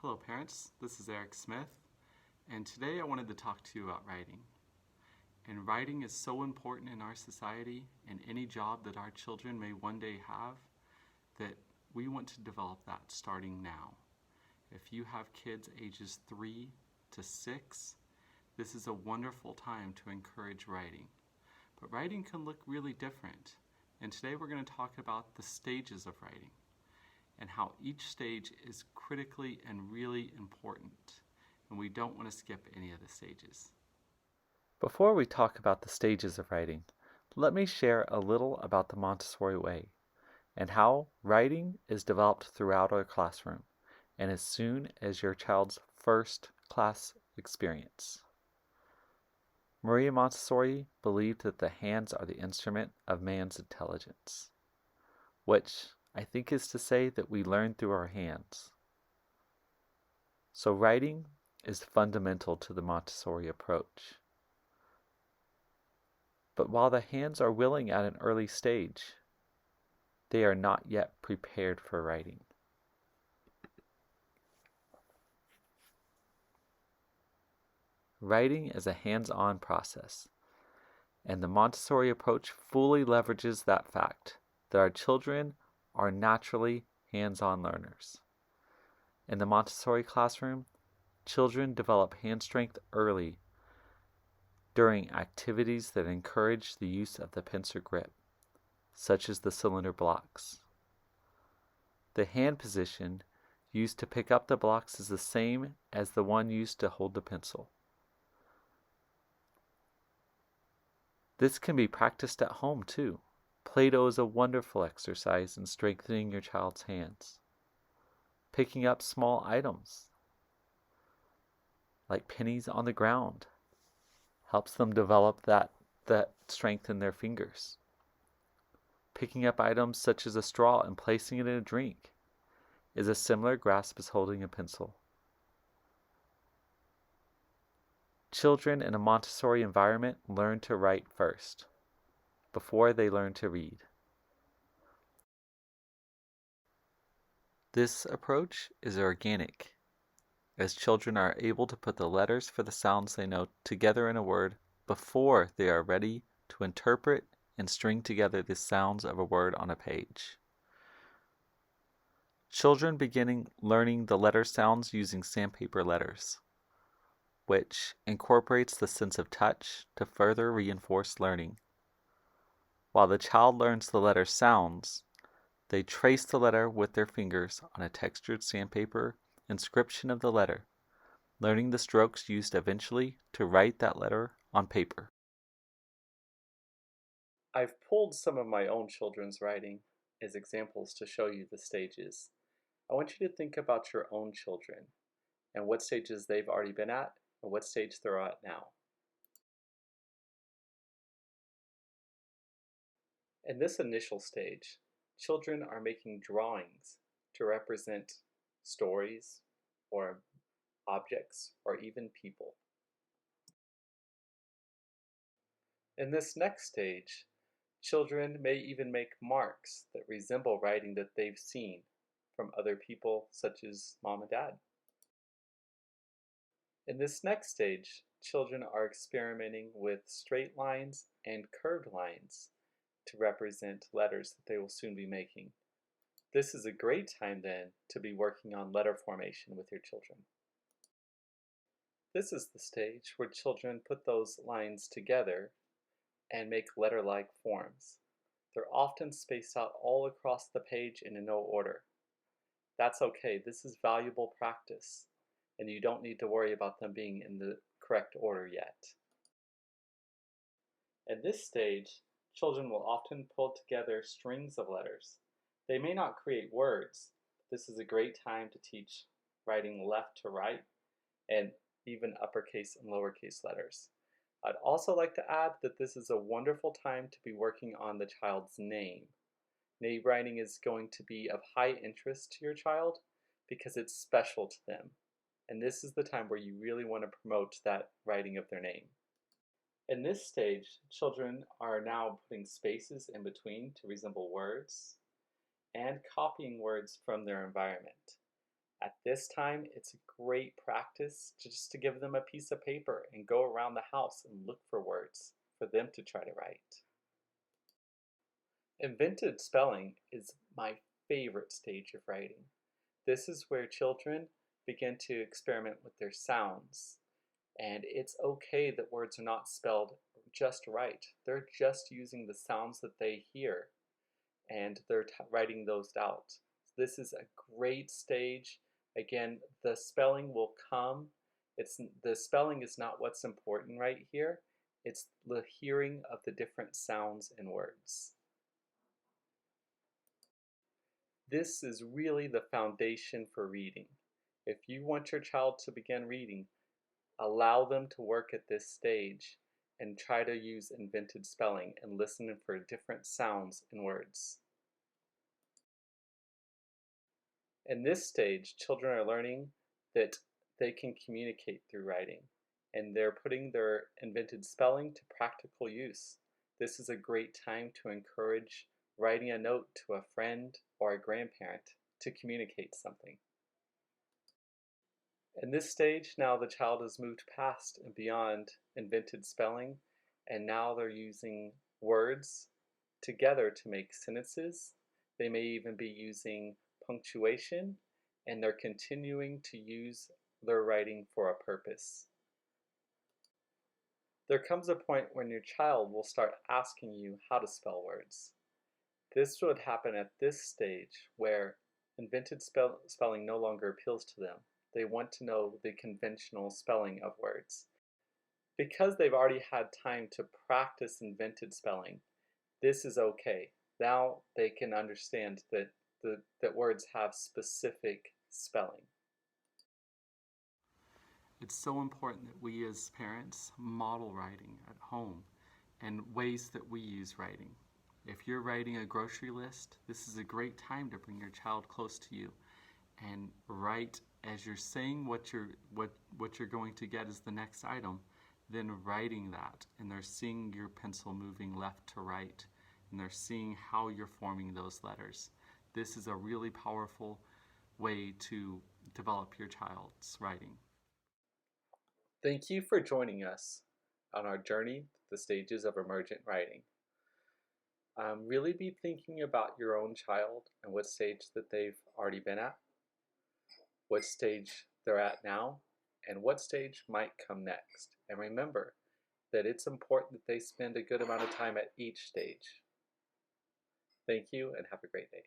Hello parents, this is Eric Smith, and today I wanted to talk to you about writing. And writing is so important in our society and any job that our children may one day have that we want to develop that starting now. If you have kids ages 3 to 6, this is a wonderful time to encourage writing. But writing can look really different, and today we're going to talk about the stages of writing and how each stage is critically and really important, and we don't want to skip any of the stages. Before we talk about the stages of writing, let me share a little about the Montessori way and how writing is developed throughout our classroom and as soon as your child's first class experience. Maria Montessori believed that the hands are the instrument of man's intelligence, which I think is to say that we learn through our hands. So writing is fundamental to the Montessori approach. But while the hands are willing at an early stage, they are not yet prepared for writing. Writing is a hands-on process, and the Montessori approach fully leverages that fact that our children are naturally hands-on learners. In the Montessori classroom, children develop hand strength early during activities that encourage the use of the pincer grip, such as the cylinder blocks. The hand position used to pick up the blocks is the same as the one used to hold the pencil. This can be practiced at home too. Play-Doh is a wonderful exercise in strengthening your child's hands. Picking up small items, like pennies on the ground, helps them develop that strength in their fingers. Picking up items such as a straw and placing it in a drink is a similar grasp as holding a pencil. Children in a Montessori environment learn to write first, before they learn to read. This approach is organic, as children are able to put the letters for the sounds they know together in a word before they are ready to interpret and string together the sounds of a word on a page. Children beginning learning the letter sounds using sandpaper letters, which incorporates the sense of touch to further reinforce learning. While the child learns the letter sounds, they trace the letter with their fingers on a textured sandpaper inscription of the letter, learning the strokes used eventually to write that letter on paper. I've pulled some of my own children's writing as examples to show you the stages. I want you to think about your own children and what stages they've already been at and what stage they're at now. In this initial stage, children are making drawings to represent stories or objects or even people. In this next stage, children may even make marks that resemble writing that they've seen from other people such as mom and dad. In this next stage, children are experimenting with straight lines and curved lines to represent letters that they will soon be making. This is a great time then to be working on letter formation with your children. This is the stage where children put those lines together and make letter-like forms. They're often spaced out all across the page and in no order. That's okay, this is valuable practice, and you don't need to worry about them being in the correct order yet. At this stage, children will often pull together strings of letters. They may not create words, but this is a great time to teach writing left to right and even uppercase and lowercase letters. I'd also like to add that this is a wonderful time to be working on the child's name. Name writing is going to be of high interest to your child because it's special to them. And this is the time where you really want to promote that writing of their name. In this stage, children are now putting spaces in between to resemble words and copying words from their environment. At this time, it's a great practice just to give them a piece of paper and go around the house and look for words for them to try to write. Invented spelling is my favorite stage of writing. This is where children begin to experiment with their sounds. And it's okay that words are not spelled just right. They're just using the sounds that they hear and they're writing those out. This is a great stage. Again, the spelling will come. The spelling is not what's important right here. It's the hearing of the different sounds in words. This is really the foundation for reading. If you want your child to begin reading, allow them to work at this stage and try to use invented spelling and listen for different sounds in words. In this stage, children are learning that they can communicate through writing, and they're putting their invented spelling to practical use. This is a great time to encourage writing a note to a friend or a grandparent to communicate something. In this stage, now the child has moved past and beyond invented spelling, and now they're using words together to make sentences. They may even be using punctuation, and they're continuing to use their writing for a purpose. There comes a point when your child will start asking you how to spell words. This would happen at this stage where invented spelling no longer appeals to them. They want to know the conventional spelling of words. Because they've already had time to practice invented spelling, this is okay. Now they can understand that words have specific spelling. It's so important that we as parents model writing at home and ways that we use writing. If you're writing a grocery list, this is a great time to bring your child close to you and write as you're saying what you're going to get as the next item, then writing that, and they're seeing your pencil moving left to right, and they're seeing how you're forming those letters. This is a really powerful way to develop your child's writing. Thank you for joining us on our journey, the stages of emergent writing. Really be thinking about your own child and what stage that they've already been at, what stage they're at now, and what stage might come next. And remember that it's important that they spend a good amount of time at each stage. Thank you and have a great day.